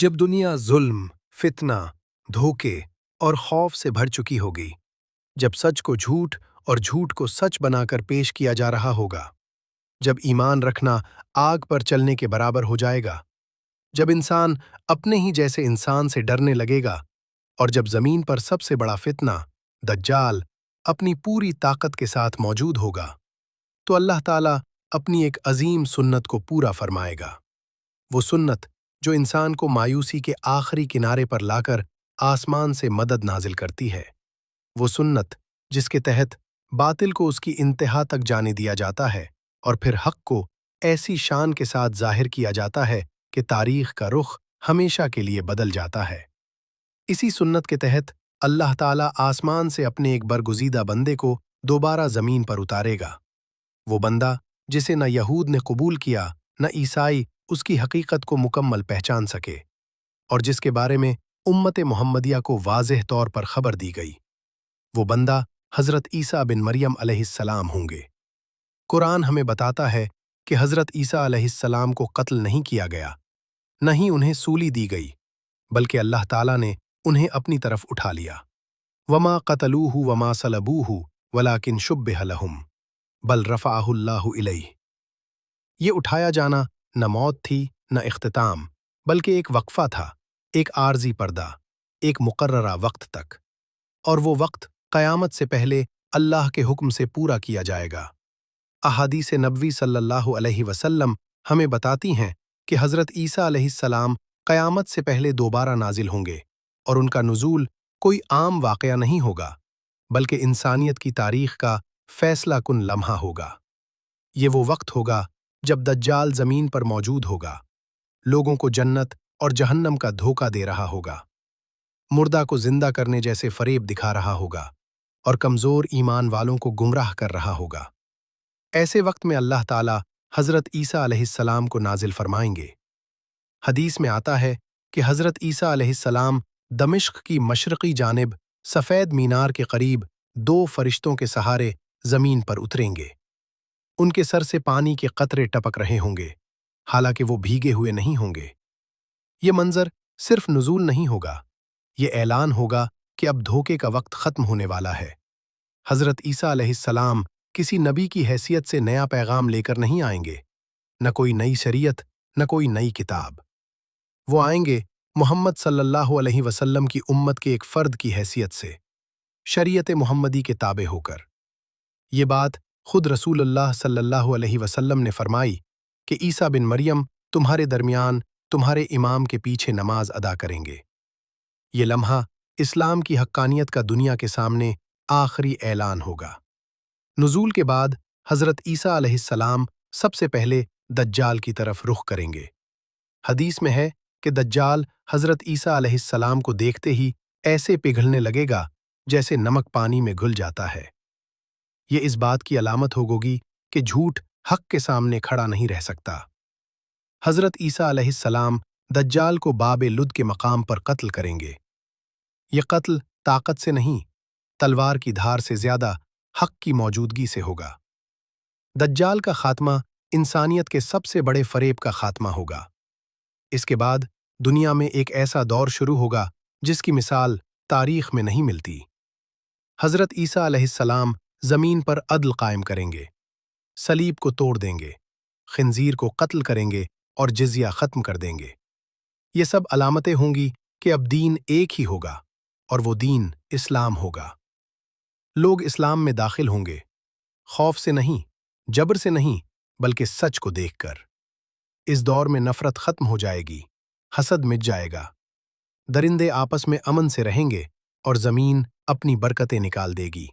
जब दुनिया जुल्म, फितना, धोखे और खौफ से भर चुकी होगी, जब सच को झूठ और झूठ को सच बनाकर पेश किया जा रहा होगा, जब ईमान रखना आग पर चलने के बराबर हो जाएगा, जब इंसान अपने ही जैसे इंसान से डरने लगेगा और जब जमीन पर सबसे बड़ा फितना, दज्जाल, अपनी पूरी ताकत के साथ मौजूद होगा, तो अल्लाह ताला अपनी एक अजीम सुन्नत को पूरा फरमाएगा। वो सुन्नत जो इंसान को मायूसी के आखिरी किनारे पर लाकर आसमान से मदद नाजिल करती है। वो सुन्नत जिसके तहत बातिल को उसकी इंतहा तक जाने दिया जाता है और फिर हक को ऐसी शान के साथ जाहिर किया जाता है कि तारीख का रुख हमेशा के लिए बदल जाता है। इसी सुन्नत के तहत अल्लाह ताला आसमान से अपने एक बरगुज़ीदा बंदे को दोबारा ज़मीन पर उतारेगा। वो बंदा जिसे न यहूद ने कबूल किया न ईसाई उसकी हकीकत को मुकम्मल पहचान सके और जिसके बारे में उम्मत मुहम्मदिया को वाज़ेह तौर पर खबर दी गई। वो बंदा हज़रत ईसा बिन मरियम अलैहिस्सलाम होंगे। कुरान हमें बताता है कि हज़रत ईसा अलैहिस्सलाम को कत्ल नहीं किया गया, न ही उन्हें सूली दी गई, बल्कि अल्लाह ताला ने उन्हें अपनी तरफ उठा लिया। वमा क़तलूहु वमा सलबूहु वलाकिन शुब्बिह लहुम बल रफ़अहुल्लाहु इलैह। ये उठाया जाना न मौत थी न इख्तिताम, बल्कि एक वक्फा था, एक आर्जी पर्दा, एक मुकर्ररा वक्त तक, और वो वक्त क़यामत से पहले अल्लाह के हुक्म से पूरा किया जाएगा। अहादीस नबवी सल्लल्लाहु अलैहि वसल्लम हमें बताती हैं कि हज़रत ईसा अलैहिस्सलाम क़यामत से पहले दोबारा नाजिल होंगे और उनका नुज़ूल कोई आम वाक़या नहीं होगा, बल्कि इंसानियत की तारीख़ का फ़ैसला कुन लम्हा होगा। ये वो वक्त होगा जब दज्जाल ज़मीन पर मौजूद होगा, लोगों को जन्नत और जहन्नम का धोखा दे रहा होगा, मुर्दा को जिंदा करने जैसे फरेब दिखा रहा होगा और कमज़ोर ईमान वालों को गुमराह कर रहा होगा। ऐसे वक्त में अल्लाह ताला हज़रत ईसा अलैहिस्सलाम को नाजिल फरमाएंगे। हदीस में आता है कि हज़रत ईसा अलैहिस्सलाम दमिश्क की मशरक़ी जानिब सफ़ेद मीनार के करीब दो फरिश्तों के सहारे ज़मीन पर उतरेंगे। उनके सर से पानी के कतरे टपक रहे होंगे, हालांकि वो भीगे हुए नहीं होंगे। ये मंजर सिर्फ नुज़ूल नहीं होगा, ये ऐलान होगा कि अब धोखे का वक्त ख़त्म होने वाला है। हज़रत ईसा अलैहिस्सलाम किसी नबी की हैसियत से नया पैगाम लेकर नहीं आएंगे, न कोई नई शरीयत, न कोई नई किताब। वो आएंगे मोहम्मद सल्लल्लाहु अलैहि वसल्लम की उम्मत के एक फ़र्द की हैसियत से, शरीयत मुहम्मदी के ताबे होकर। ये बात खुद रसूलुल्लाह सल्लल्लाहु अलैहि वसल्लम ने फरमाई कि ईसा बिन मरियम तुम्हारे दरमियान तुम्हारे इमाम के पीछे नमाज अदा करेंगे। ये लम्हा इस्लाम की हक्कानियत का दुनिया के सामने आखिरी ऐलान होगा। नुज़ूल के बाद हज़रत ईसा अलैहिस्सलाम सबसे पहले दज्जाल की तरफ रुख करेंगे। हदीस में है कि दज्जाल हज़रत ईसा अलैहिस्सलाम को देखते ही ऐसे पिघलने लगेगा जैसे नमक पानी में घुल जाता है। ये इस बात की अलामत होगी कि झूठ हक के सामने खड़ा नहीं रह सकता। हज़रत ईसा अलैहिस्सलाम दज्जाल को बाब लुद के मकाम पर कत्ल करेंगे। ये कत्ल ताकत से नहीं, तलवार की धार से ज़्यादा हक की मौजूदगी से होगा। दज्जाल का खात्मा इंसानियत के सबसे बड़े फरेब का खात्मा होगा। इसके बाद दुनिया में एक ऐसा दौर शुरू होगा जिसकी मिसाल तारीख में नहीं मिलती। हज़रत ईसा अलैहिस्सलाम ज़मीन पर अदल कायम करेंगे, सलीब को तोड़ देंगे, खिंजीर को कत्ल करेंगे और जिज़िया ख़त्म कर देंगे। ये सब अलामतें होंगी कि अब दीन एक ही होगा और वो दीन इस्लाम होगा। लोग इस्लाम में दाखिल होंगे, खौफ से नहीं, जबर से नहीं, बल्कि सच को देखकर। इस दौर में नफ़रत ख़त्म हो जाएगी, हसद मिट जाएगा, दरिंदे आपस में अमन से रहेंगे और ज़मीन अपनी बरकतें निकाल देगी।